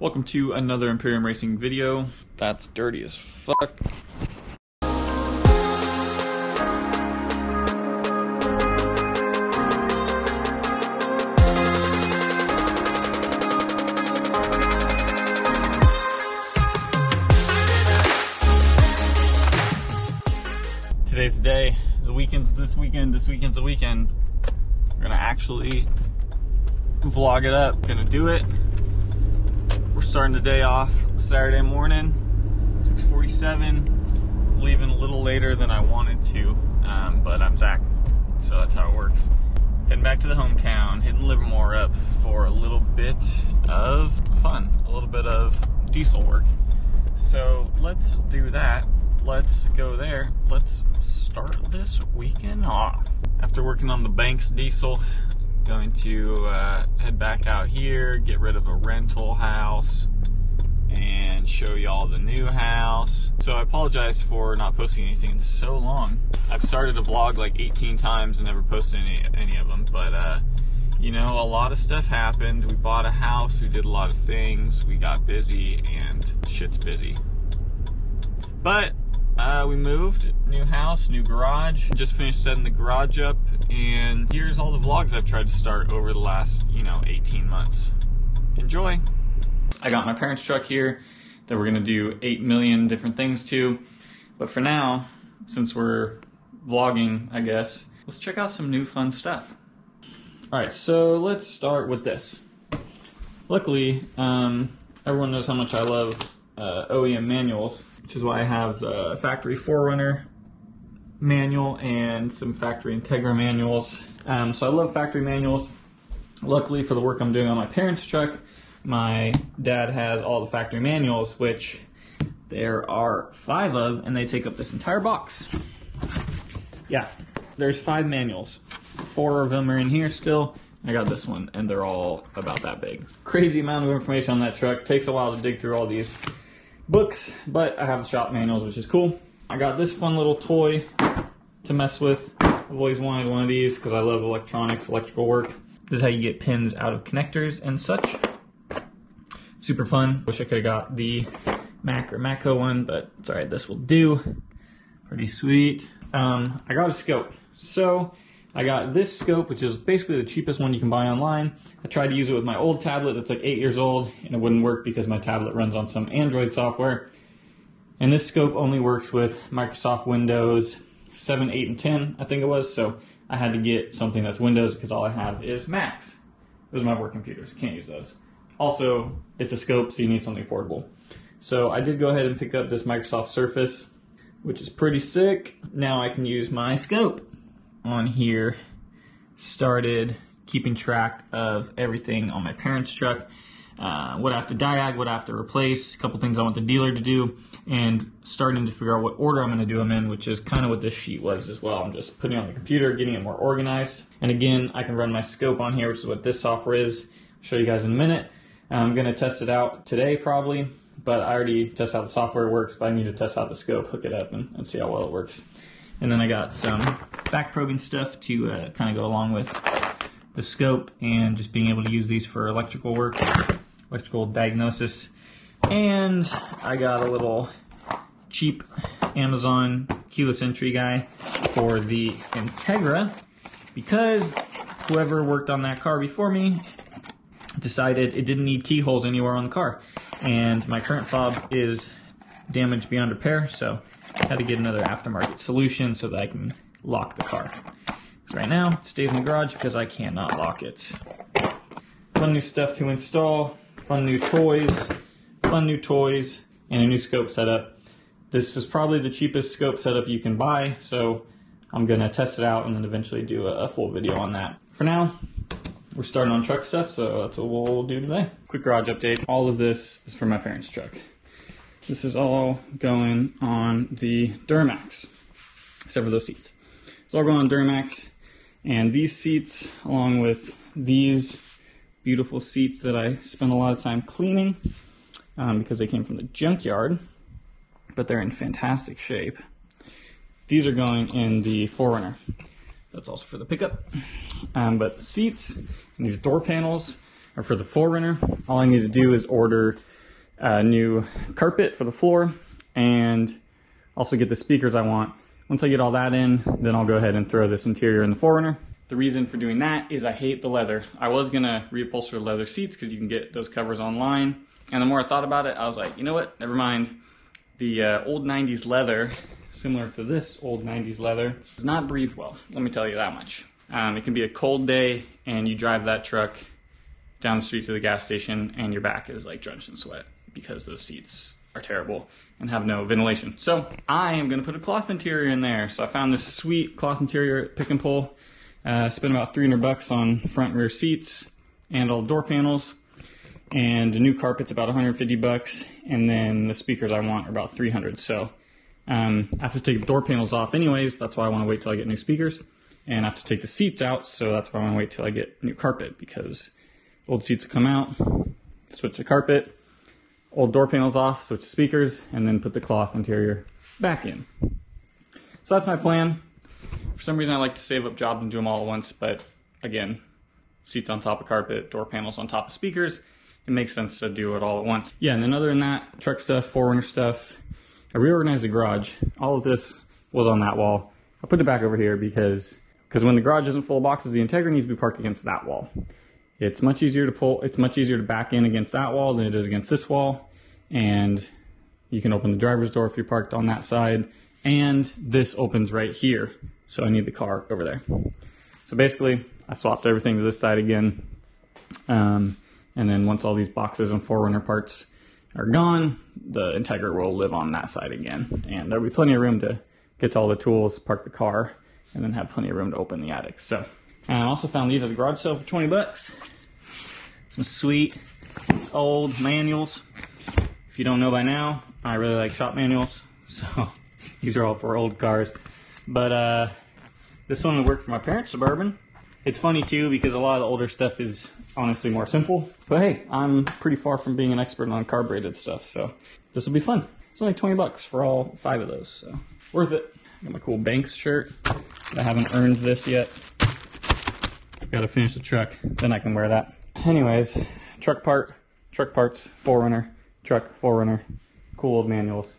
Welcome to another Imperium Racing video. That's dirty as fuck. Today's the day. The weekend's this weekend. This weekend's the weekend. We're gonna actually vlog it up. Gonna do it. We're starting the day off Saturday morning, 6:47. Leaving a little later than I wanted to, but I'm Zach, so that's how it works. Heading back to the hometown, hitting Livermore up for a little bit of fun, a little bit of diesel work. So let's do that. Let's go there. Let's start this weekend off. After working on the Banks diesel, going to head back out here, get rid of a rental house, and show y'all the new house. So I apologize for not posting anything in so long. I've started a vlog like 18 times and never posted any of them, but you know, a lot of stuff happened. We bought a house, we did a lot of things, we got busy, and shit's busy. But we moved, new house, new garage, just finished setting the garage up, and here's all the vlogs I've tried to start over the last, 18 months. Enjoy! I got my parents' truck here that we're gonna do 8 million different things to, but for now, since we're vlogging, I guess, let's check out some new fun stuff. Alright, so let's start with this. Luckily, everyone knows how much I love OEM manuals, which is why I have the factory 4Runner manual and some factory Integra manuals. So I love factory manuals. Luckily for the work I'm doing on my parents' truck, my dad has all the factory manuals, which there are 5 of, and they take up this entire box. Yeah, there's 5 manuals. 4 of them are in here still. I got this one, and they're all about that big. Crazy amount of information on that truck. Takes a while to dig through all these books, but I have the shop manuals, which is cool. I got this fun little toy to mess with. I've always wanted one of these because I love electronics, electrical work. This is how you get pins out of connectors and such. Super fun. Wish I could have got the Mac or Matco one, but it's alright, this will do. Pretty sweet. I got a scope. So I got this scope, which is basically the cheapest one you can buy online. I tried to use it with my old tablet that's like 8 years old, and it wouldn't work because my tablet runs on some Android software. And this scope only works with Microsoft Windows 7, 8, and 10, I think it was. So I had to get something that's Windows because all I have is Macs. Those are my work computers. Can't use those. Also, it's a scope, so you need something portable. So I did go ahead and pick up this Microsoft Surface, which is pretty sick. Now I can use my scope on here. Started keeping track of everything on my parents' truck, what I have to diag, what I have to replace, a couple things I want the dealer to do, and starting to figure out what order I'm going to do them in, which is kind of what this sheet was as well. I'm just putting it on the computer, getting it more organized. And again, I can run my scope on here, which is what this software is. I'll show you guys in a minute. I'm going to test it out today probably, but I already tested how the software works, but I need to test out the scope, hook it up, and see how well it works. And then I got some back probing stuff to kind of go along with the scope and just being able to use these for electrical work, electrical diagnosis. And I got a little cheap Amazon keyless entry guy for the Integra because whoever worked on that car before me decided it didn't need keyholes anywhere on the car. And my current fob is damaged beyond repair, so I had to get another aftermarket solution so that I can lock the car. So right now, it stays in the garage because I cannot lock it. Fun new stuff to install, fun new toys, and a new scope setup. This is probably the cheapest scope setup you can buy, so I'm gonna test it out and then eventually do a full video on that. For now, we're starting on truck stuff, so that's what we'll do today. Quick garage update. All of this is for my parents' truck. This is all going on the Duramax, except for those seats. It's all going on Duramax, and these seats, along with these beautiful seats that I spent a lot of time cleaning because they came from the junkyard, but they're in fantastic shape. These are going in the 4Runner. That's also for the pickup. But the seats and these door panels are for the 4Runner. All I need to do is order a new carpet for the floor, and also get the speakers I want. Once I get all that in, then I'll go ahead and throw this interior in the 4Runner. The reason for doing that is I hate the leather. I was gonna reupholster the leather seats because you can get those covers online. And the more I thought about it, I was like, you know what, never mind. The old 90s leather, similar to this old 90s leather, does not breathe well, let me tell you that much. It can be a cold day and you drive that truck down the street to the gas station and your back is like drenched in sweat because those seats are terrible and have no ventilation. So I am gonna put a cloth interior in there. So I found this sweet cloth interior at Pick and Pull. Spent about $300 on front and rear seats and all door panels. And the new carpet's about $150, and then the speakers I want are about $300. So I have to take the door panels off anyways. That's why I want to wait till I get new speakers. And I have to take the seats out, so that's why I want to wait till I get new carpet, because old seats will come out, switch the carpet, old door panels off, switch the speakers, and then put the cloth interior back in. So that's my plan. For some reason I like to save up jobs and do them all at once, but again, seats on top of carpet, door panels on top of speakers, it makes sense to do it all at once. Yeah, and then other than that, truck stuff, 4Runner stuff, I reorganized the garage. All of this was on that wall. I put it back over here because when the garage isn't full of boxes, the Integra needs to be parked against that wall. It's much easier to pull, it's much easier to back in against that wall than it is against this wall. And you can open the driver's door if you're parked on that side. And this opens right here. So I need the car over there. So basically, I swapped everything to this side again. And then once all these boxes and 4Runner parts are gone, the Integra will live on that side again. And there'll be plenty of room to get to all the tools, park the car, and then have plenty of room to open the attic. So, and I also found these at the garage sale for 20 bucks. Some sweet old manuals. If you don't know by now, I really like shop manuals. So these are all for old cars. But this one would work for my parents' Suburban. It's funny too because a lot of the older stuff is honestly more simple. But hey, I'm pretty far from being an expert on carbureted stuff, so this will be fun. It's only 20 bucks for all 5 of those, so worth it. Got my cool Banks shirt. I haven't earned this yet. Gotta finish the truck, then I can wear that. Anyways, truck parts, 4Runner, truck, 4Runner, cool old manuals.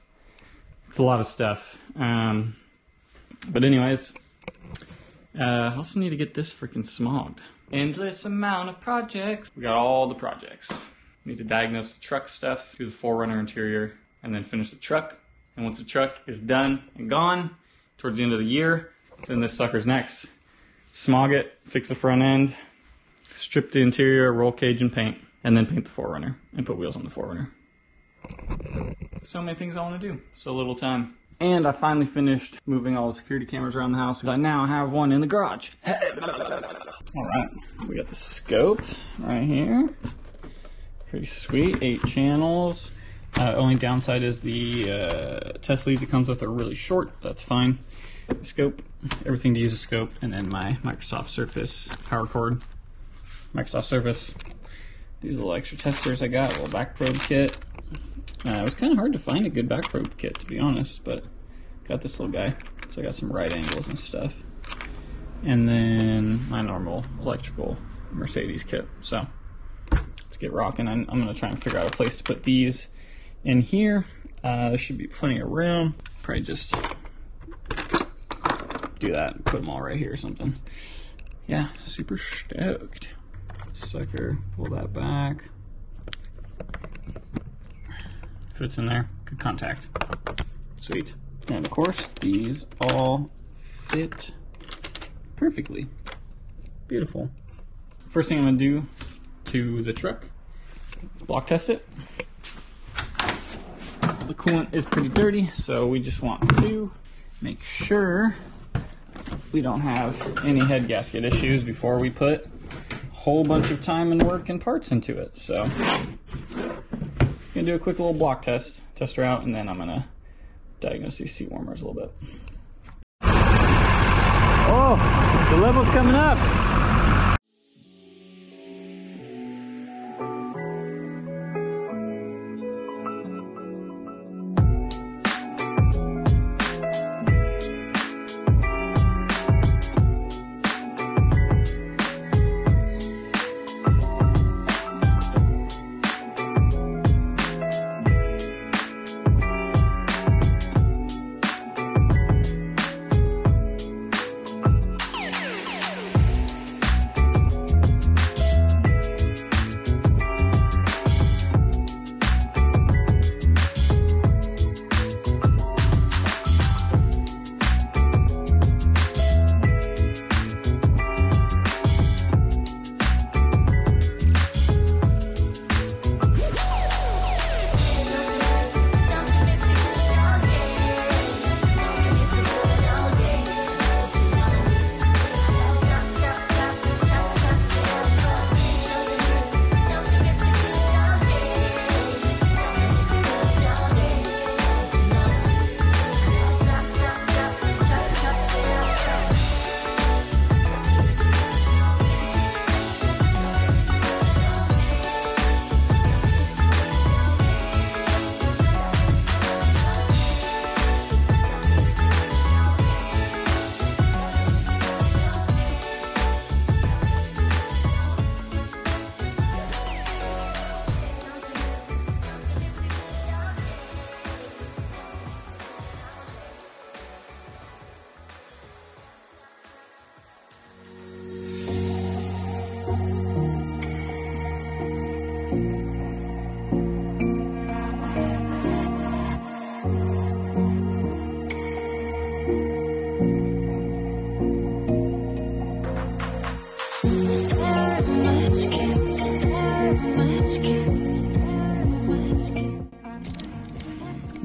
It's a lot of stuff. But anyways, I also need to get this freaking smogged. Endless amount of projects. We got all the projects. Need to diagnose the truck stuff, do the 4Runner interior, and then finish the truck. And once the truck is done and gone, towards the end of the year, then this sucker's next. Smog it, fix the front end, strip the interior, roll cage and paint, and then paint the 4Runner and put wheels on the 4Runner. So many things I want to do, so little time. And I finally finished moving all the security cameras around the house. I now have one in the garage. Alright, we got the scope right here. Pretty sweet, 8 channels. Only downside is the test leads it comes with are really short. That's fine. Scope, everything to use a scope, and then my Microsoft Surface power cord. Microsoft Surface. These little extra testers I got, a little back probe kit. It was kind of hard to find a good back probe kit, to be honest, but got this little guy. So I got some right angles and stuff. And then my normal electrical Mercedes kit. So let's get rocking. I'm going to try and figure out a place to put these in here. There should be plenty of room. Probably just do that and put them all right here or something. Yeah, super stoked. Sucker, pull that back. Fits in there, good contact. Sweet. And of course, these all fit perfectly. Beautiful. First thing I'm gonna do to the truck is block test it. The coolant is pretty dirty, so we just want to make sure we don't have any head gasket issues before we put a whole bunch of time and work and parts into it. So gonna do a quick little block test her out, and then I'm gonna diagnose these seat warmers a little bit. Oh, the level's coming up.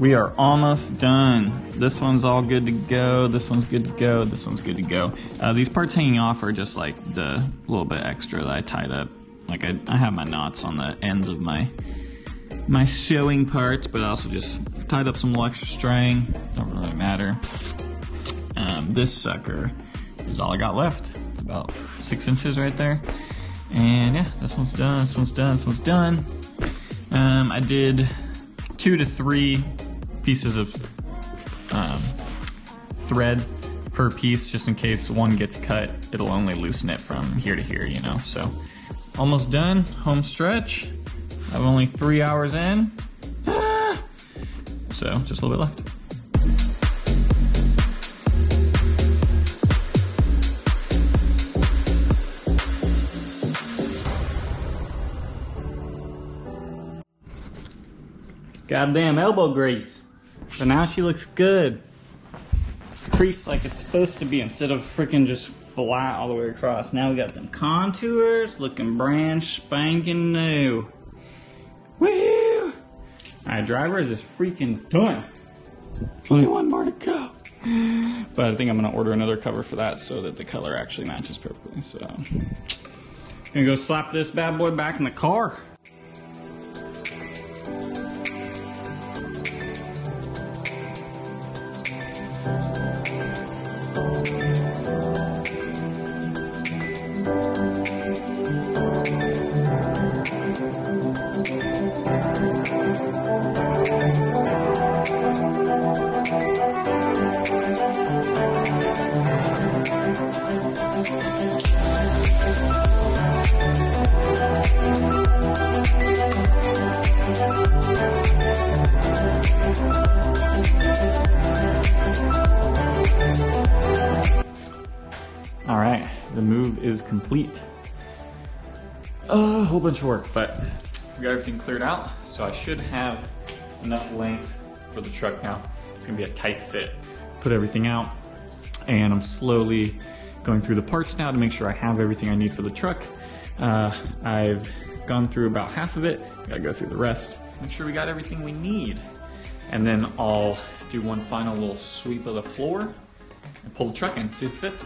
We are almost done. This one's all good to go. This one's good to go. This one's good to go. These parts hanging off are just like the little bit extra that I tied up. Like I have my knots on the ends of my sewing parts, but I also just tied up some little extra string. Don't really matter. This sucker is all I got left. It's about 6 inches right there. And yeah, this one's done, this one's done, this one's done. I did 2 to 3 pieces of thread per piece, just in case one gets cut. It'll only loosen it from here to here, you know. So almost done, home stretch. I'm only 3 hours in. So just a little bit left. Goddamn elbow grease. But now she looks good. Creased like it's supposed to be instead of freaking just flat all the way across. Now we got them contours looking brand spanking new. Woo! Alright, driver is freaking done. Only one more to go. But I think I'm gonna order another cover for that so that the color actually matches perfectly. So, gonna go slap this bad boy back in the car. All right, the move is complete. A whole bunch of work, but we got everything cleared out, so I should have enough length for the truck now. It's gonna be a tight fit. Put everything out, and I'm slowly going through the parts now to make sure I have everything I need for the truck. I've gone through about half of it. Gotta go through the rest. Make sure we got everything we need. And then I'll do one final little sweep of the floor and pull the truck in, see if it fits.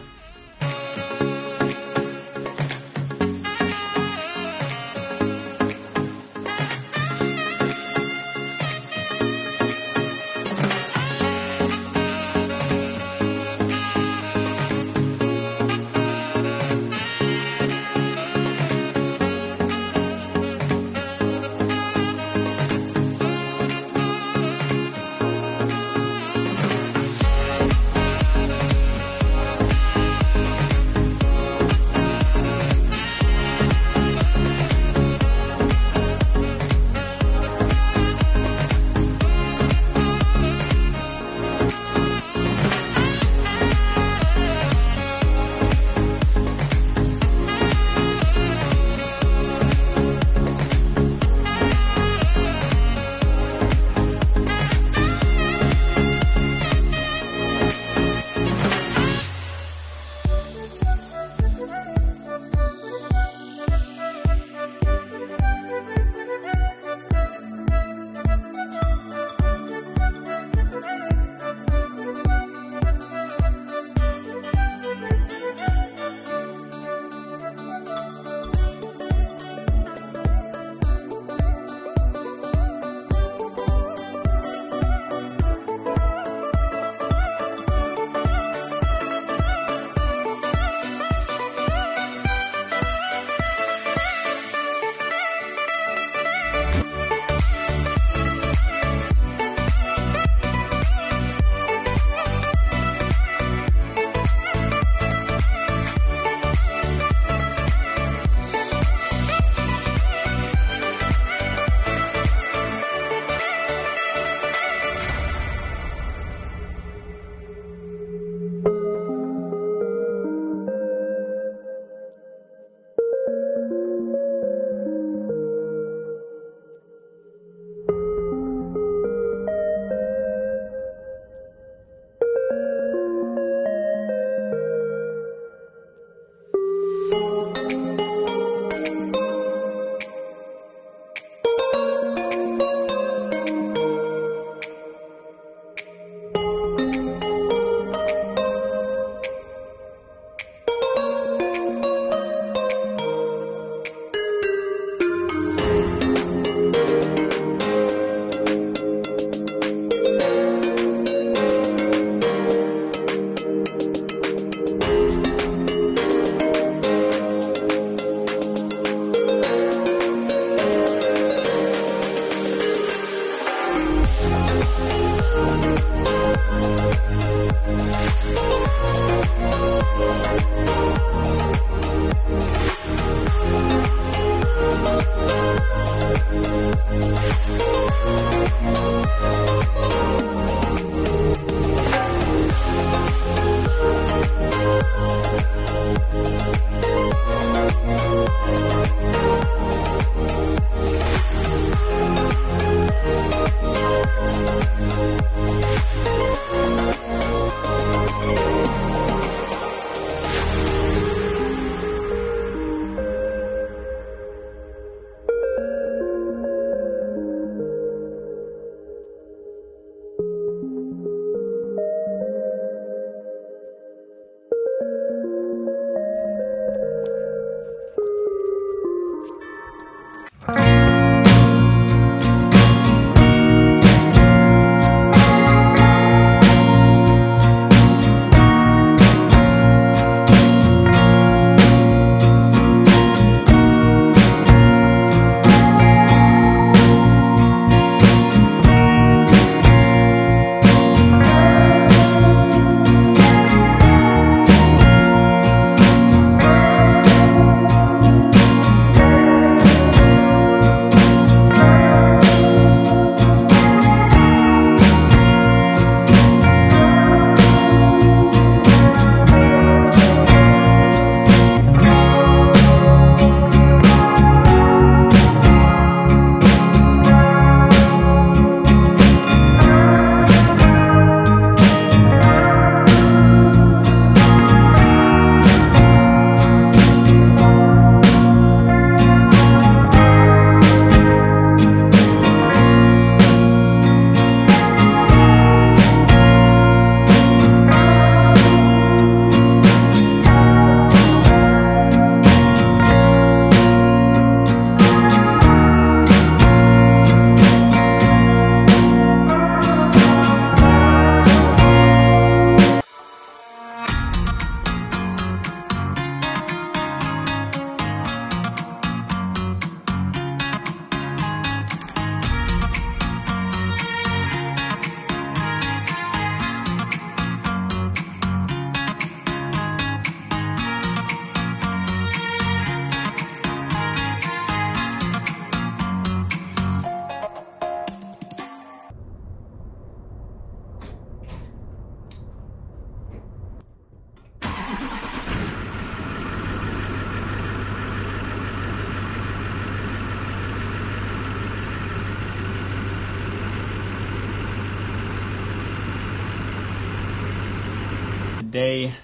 today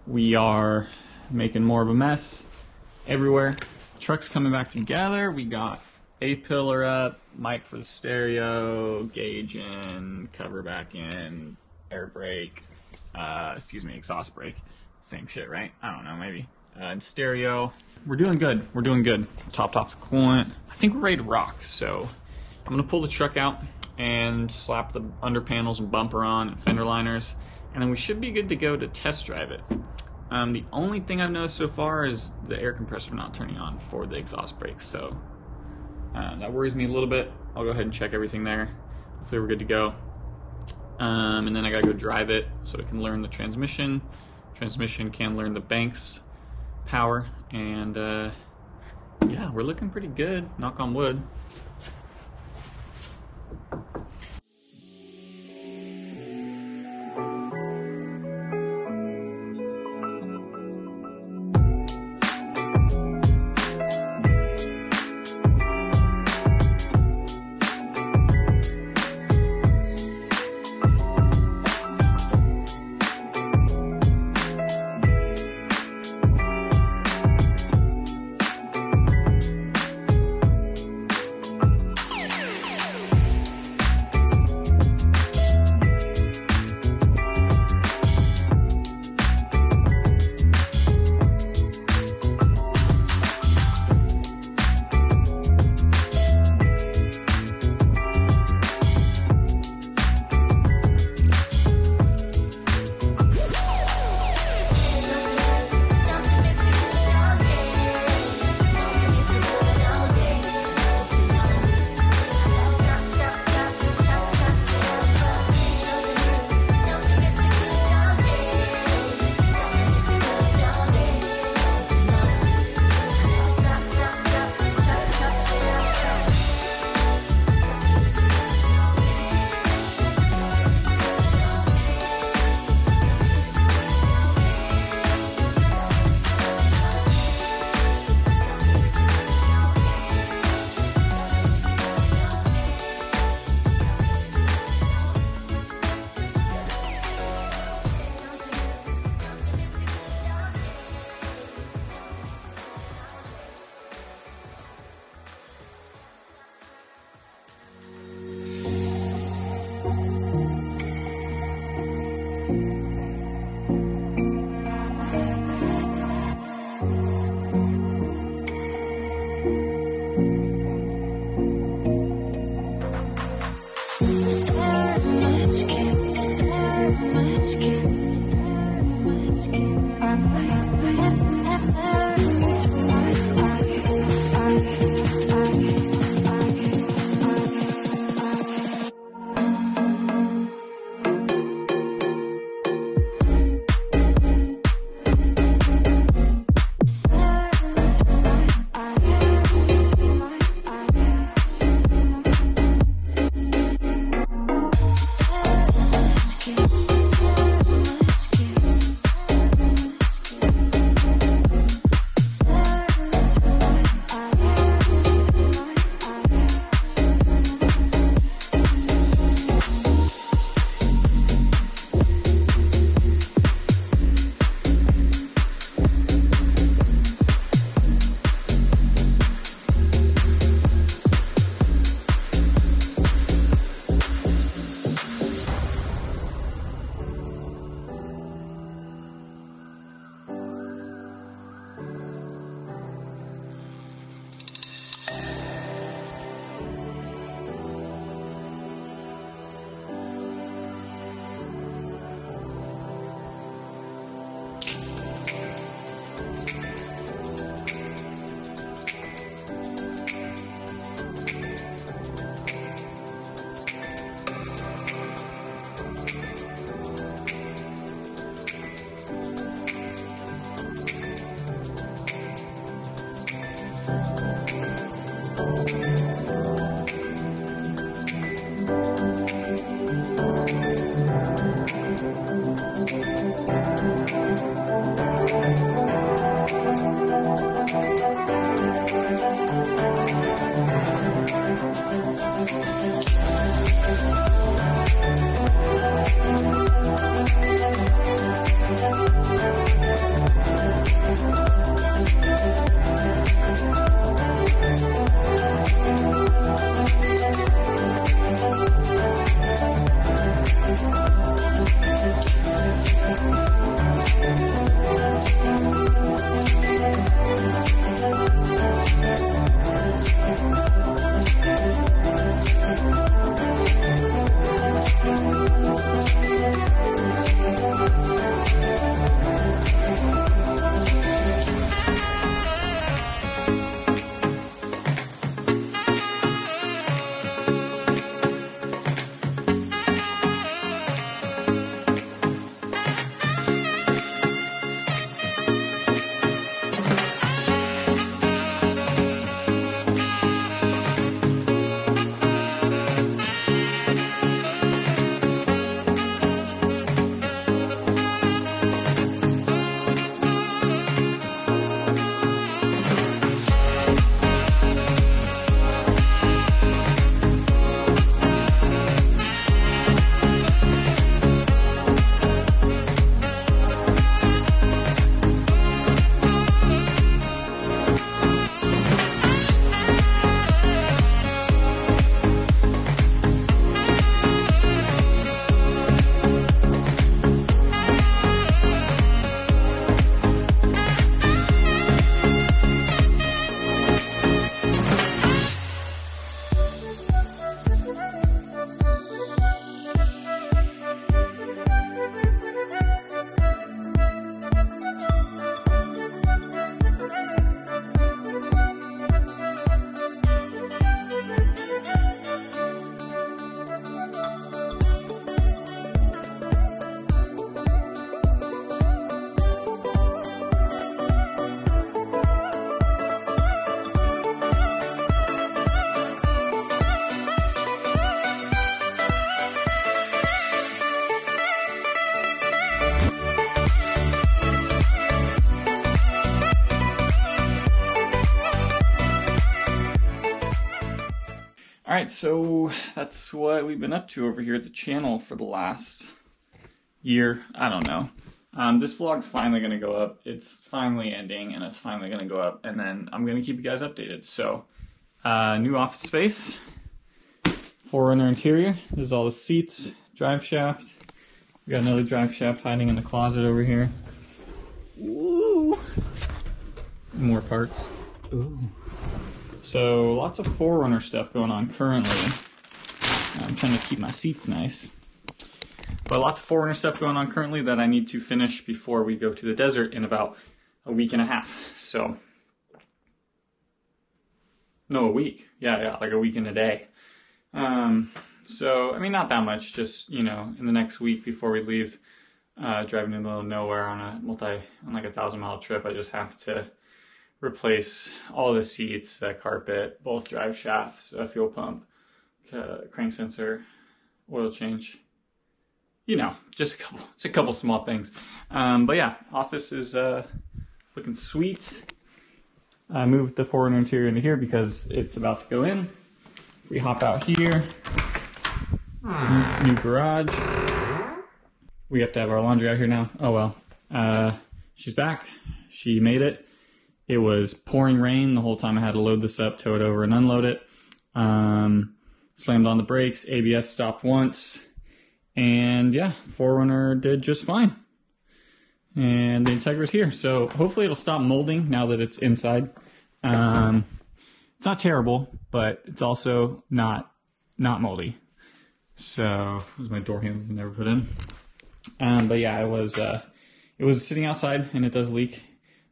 we are making more of a mess everywhere. Truck's coming back together. We got A-pillar up, mic for the stereo, gauge in, cover back in, air brake, exhaust brake. Same shit, right? I don't know, maybe. Stereo. We're doing good. We're doing good. Topped off the coolant. I think we're ready to rock. So I'm gonna pull the truck out and slap the under panels and bumper on and fender liners, and then we should be good to go to test drive it. The only thing I've noticed so far is the air compressor not turning on for the exhaust brakes, so that worries me a little bit. I'll go ahead and check everything there. Hopefully we're good to go. And then I gotta go drive it so it can learn the transmission. Transmission can learn the bank's power, and yeah, we're looking pretty good, knock on wood. right, so that's what we've been up to over here at the channel for the last year. I don't know. This vlog's finally going to go up. It's finally ending, and it's finally going to go up, and then I'm going to keep you guys updated. So, new office space, 4Runner interior. This is all the seats, drive shaft. We got another drive shaft hiding in the closet over here. Ooh. More parts. Ooh. So, lots of 4Runner stuff going on currently. I'm trying to keep my seats nice. But lots of 4Runner stuff going on currently that I need to finish before we go to the desert in about a week and a half. So, no, a week. Yeah, like a week and a day. So, I mean, not that much, just, you know, in the next week before we leave, driving in the middle of nowhere on like a 1,000-mile trip, I just have to replace all the seats, carpet, both drive shafts, fuel pump, crank sensor, oil change. You know, just a couple small things. But yeah, office is looking sweet. I moved the 4Runner interior into here because it's about to go in. If we hop out here, new garage. We have to have our laundry out here now. Oh well. She's back. She made it. It was pouring rain the whole time I had to load this up, tow it over, and unload it. Slammed on the brakes. ABS stopped once. And yeah, 4Runner did just fine. And the Integra's here. So hopefully it'll stop molding now that it's inside. It's not terrible, but it's also not moldy. So, those are my door handles I never put in. But yeah, it was sitting outside and it does leak.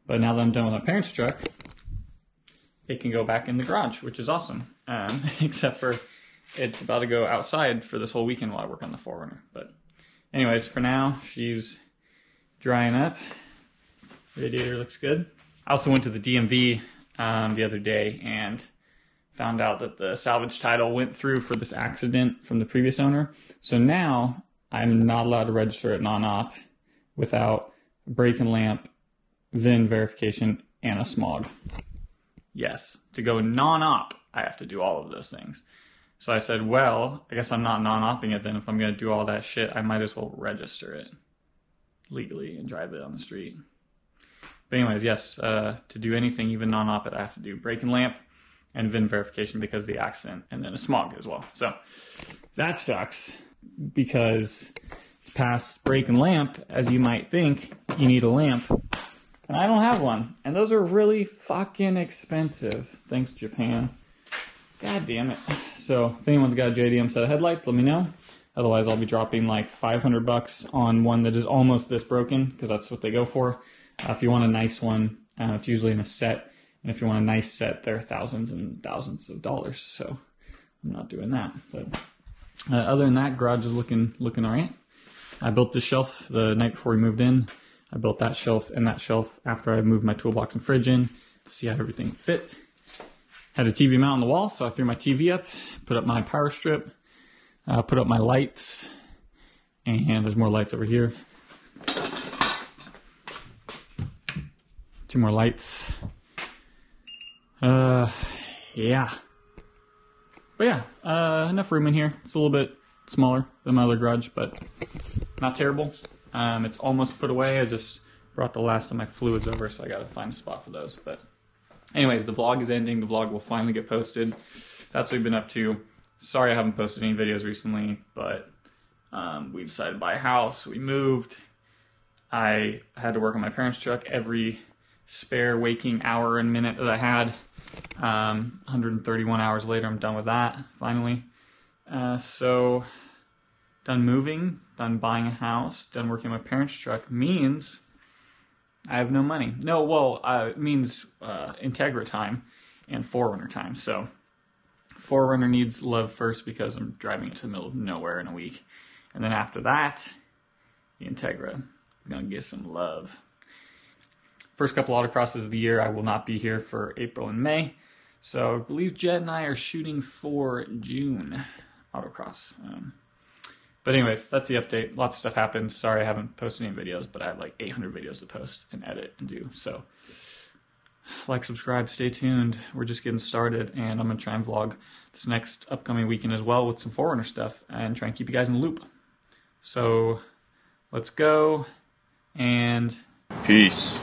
But now that I'm done with my parents' truck, it can go back in the garage, which is awesome. Except for it's about to go outside for this whole weekend while I work on the 4Runner. But anyways, for now, she's drying up. Radiator looks good. I also went to the DMV the other day and found out that the salvage title went through for this accident from the previous owner. So now I'm not allowed to register it non-op without a brake and lamp, VIN verification, and a smog. Yes, to go non-op, I have to do all of those things. So I said, well, I guess I'm not non-opping it then. If I'm going to do all that shit, I might as well register it legally and drive it on the street. But anyways, yes, to do anything, even non-op it, I have to do brake and lamp and VIN verification because of the accident, and then a smog as well. So that sucks because past brake and lamp, as you might think, you need a lamp. And I don't have one. And those are really fucking expensive. Thanks, Japan. God damn it. So if anyone's got a JDM set of headlights, let me know. Otherwise, I'll be dropping like $500 on one that is almost this broken, because that's what they go for. If you want a nice one, it's usually in a set. And if you want a nice set, they're thousands and thousands of dollars. So I'm not doing that. But other than that, garage is looking all right. I built this shelf the night before we moved in. I built that shelf and that shelf after I moved my toolbox and fridge in to see how everything fit. Had a TV mount on the wall, so I threw my TV up, put up my power strip, put up my lights, and there's more lights over here. 2 more lights. Yeah. But yeah, enough room in here. It's a little bit smaller than my other garage, but not terrible. It's almost put away. I just brought the last of my fluids over, so I gotta find a spot for those. But anyways, the vlog is ending. The vlog will finally get posted. That's what we've been up to. Sorry I haven't posted any videos recently, but we decided to buy a house. We moved. I had to work on my parents' truck every spare waking hour and minute that I had. 131 hours later, I'm done with that, finally. So, done moving, done buying a house, done working on my parents' truck means I have no money. No, well, it means Integra time and 4Runner time. So 4Runner needs love first because I'm driving it to the middle of nowhere in a week. And then after that, the Integra. I'm going to get some love. First couple autocrosses of the year, I will not be here for April and May. So I believe Jet and I are shooting for June autocross. But anyways, that's the update. Lots of stuff happened. Sorry I haven't posted any videos, but I have like 800 videos to post and edit and do. So Like, subscribe, stay tuned. We're just getting started, and I'm going to try and vlog this next upcoming weekend as well with some 4Runner stuff and try and keep you guys in the loop. So, let's go, and peace.